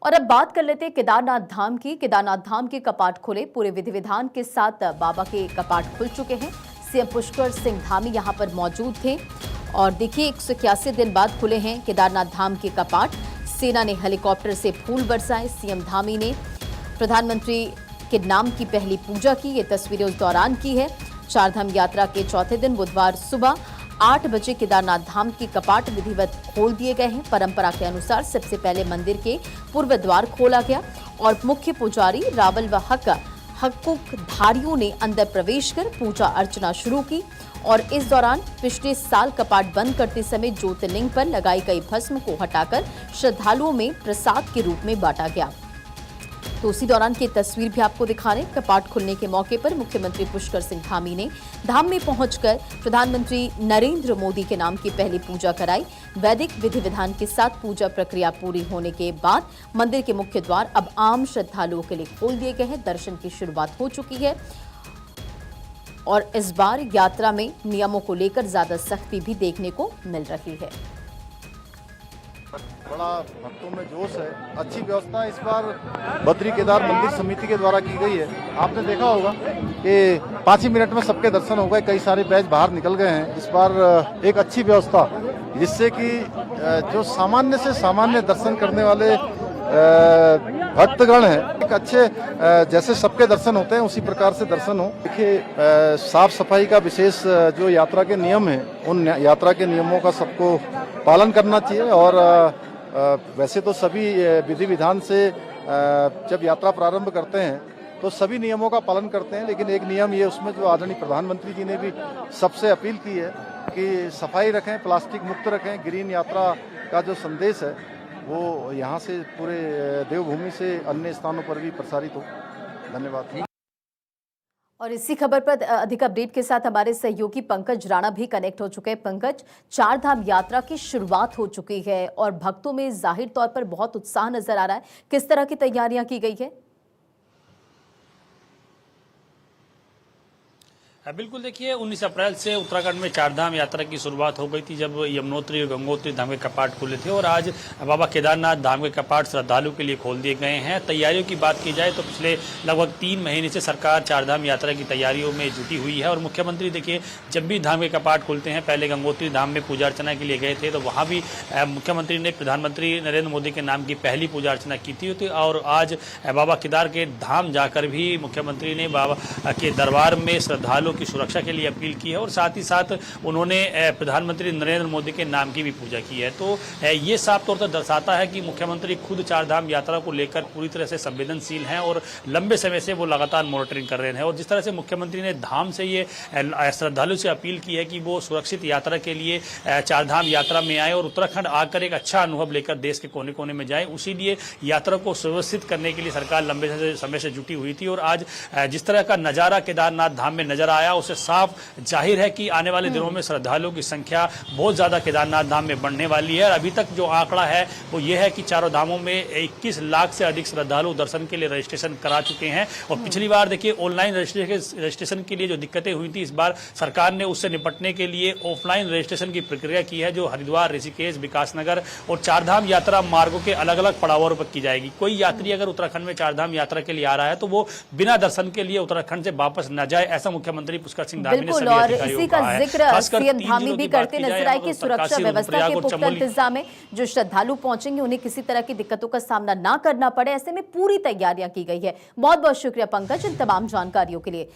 और अब बात कर लेते हैं केदारनाथ धाम की। केदारनाथ धाम के कपाट खुले, पूरे विधि विधान के साथ बाबा के कपाट खुल चुके हैं। सीएम पुष्कर सिंह धामी यहां पर मौजूद थे और देखिए 181 दिन बाद खुले हैं केदारनाथ धाम के कपाट। सेना ने हेलीकॉप्टर से फूल बरसाए। सीएम धामी ने प्रधानमंत्री के नाम की पहली पूजा की। ये तस्वीरें उस दौरान की है। चारधाम यात्रा के चौथे दिन बुधवार सुबह 8 बजे केदारनाथ धाम के कपाट विधिवत खोल दिए गए हैं। परंपरा के अनुसार सबसे पहले मंदिर के पूर्व द्वार खोला गया और मुख्य पुजारी रावल व हक्कुकधारियों ने अंदर प्रवेश कर पूजा अर्चना शुरू की। और इस दौरान पिछले साल कपाट बंद करते समय ज्योतिर्लिंग पर लगाई गई भस्म को हटाकर श्रद्धालुओं में प्रसाद के रूप में बांटा गया। तो उसी दौरान की तस्वीर भी आपको दिखा रहे। कपाट खुलने के मौके पर मुख्यमंत्री पुष्कर सिंह धामी ने धाम में पहुंचकर प्रधानमंत्री नरेंद्र मोदी के नाम की पहली पूजा कराई। वैदिक विधि विधान के साथ पूजा प्रक्रिया पूरी होने के बाद मंदिर के मुख्य द्वार अब आम श्रद्धालुओं के लिए खोल दिए गए हैं। दर्शन की शुरुआत हो चुकी है और इस बार यात्रा में नियमों को लेकर ज्यादा सख्ती भी देखने को मिल रही है। बड़ा भक्तों में जोश है। अच्छी व्यवस्था इस बार बद्री केदार मंदिर समिति के द्वारा की गई है। आपने देखा होगा कि 5 ही मिनट में सबके दर्शन हो गए। कई सारे बैच बाहर निकल गए हैं। इस बार एक अच्छी व्यवस्था जिससे कि जो सामान्य से सामान्य दर्शन करने वाले भक्तगण हैं एक अच्छे जैसे सबके दर्शन होते हैं उसी प्रकार से दर्शन हो। देखिए साफ सफाई का विशेष जो यात्रा के नियम हैं उन यात्रा के नियमों का सबको पालन करना चाहिए। और वैसे तो सभी विधि विधान से जब यात्रा प्रारंभ करते हैं तो सभी नियमों का पालन करते हैं, लेकिन एक नियम ये उसमें जो आदरणीय प्रधानमंत्री जी ने भी सबसे अपील की है कि सफाई रखें, प्लास्टिक मुक्त रखें। ग्रीन यात्रा का जो संदेश है वो यहाँ से पूरे देवभूमि से अन्य स्थानों पर भी प्रसारित हो। धन्यवाद। और इसी खबर पर अधिक अपडेट के साथ हमारे सहयोगी पंकज राणा भी कनेक्ट हो चुके हैं। पंकज, चारधाम यात्रा की शुरुआत हो चुकी है और भक्तों में जाहिर तौर पर बहुत उत्साह नजर आ रहा है। किस तरह की तैयारियां की गई है? बिल्कुल, देखिए 19 अप्रैल से उत्तराखंड में चारधाम यात्रा की शुरुआत हो गई थी जब यमुनोत्री और गंगोत्री धाम के कपाट खुले थे और आज बाबा केदारनाथ धाम के कपाट श्रद्धालु के लिए खोल दिए गए हैं। तैयारियों की बात की जाए तो पिछले लगभग 3 महीने से सरकार चारधाम यात्रा की तैयारियों में जुटी हुई है और मुख्यमंत्री देखिए जब भी धाम के कपाट खुलते हैं, पहले गंगोत्री धाम में पूजा अर्चना के लिए गए थे तो वहाँ भी मुख्यमंत्री ने प्रधानमंत्री नरेंद्र मोदी के नाम की पहली पूजा अर्चना की थी और आज बाबा केदार के धाम जाकर भी मुख्यमंत्री ने बाबा के दरबार में श्रद्धालु की सुरक्षा के लिए अपील की है और साथ ही साथ उन्होंने प्रधानमंत्री नरेंद्र मोदी के नाम की भी पूजा की है। तो ये साफ तौर पर दर्शाता है कि मुख्यमंत्री खुद चारधाम यात्रा को लेकर पूरी तरह से संवेदनशील हैं और लंबे समय से वो लगातार मॉनिटरिंग कर रहे हैं। और जिस तरह से मुख्यमंत्री ने धाम से ये श्रद्धालु से अपील की है कि वो सुरक्षित यात्रा के लिए चारधाम यात्रा में आए और उत्तराखंड आकर एक अच्छा अनुभव लेकर देश के कोने कोने में जाए, उसी लिए यात्रा को सुव्यवस्थित करने के लिए सरकार लंबे समय से जुटी हुई थी। और आज जिस तरह का नजारा केदारनाथ धाम में नजर आया उससे साफ जाहिर है कि आने वाले दिनों में श्रद्धालुओं की संख्या बहुत ज्यादा केदारनाथ धाम में बढ़ने वाली है। और अभी तक जो आंकड़ा है वो ये है कि चारों धामों में 21 लाख से अधिक श्रद्धालु दर्शन के लिए रजिस्ट्रेशन करा चुके हैं। और पिछली बार देखिए ऑनलाइन रजिस्ट्रेशन के लिए जो दिक्कतें हुई थी, इस बार सरकार ने उससे निपटने के लिए ऑफलाइन रजिस्ट्रेशन की प्रक्रिया की है जो हरिद्वार, ऋषिकेश, विकासनगर और चारधाम यात्रा मार्गों के अलग अलग पड़ावों पर की जाएगी। कोई यात्री अगर उत्तराखंड में चारधाम यात्रा के लिए आ रहा है तो वो बिना दर्शन के लिए उत्तराखंड से वापस न जाए, ऐसा मुख्यमंत्री पुष्कर सिंह धामी ने सभी अधिकारियों को कहा है। जिक्र सीएम धामी भी करते नजर आए कि सुरक्षा व्यवस्था के पुख्ता इंतजाम में जो श्रद्धालु पहुंचेंगे उन्हें किसी तरह की दिक्कतों का सामना ना करना पड़े, ऐसे में पूरी तैयारियां की गई है। बहुत बहुत शुक्रिया पंकज इन तमाम जानकारियों के लिए।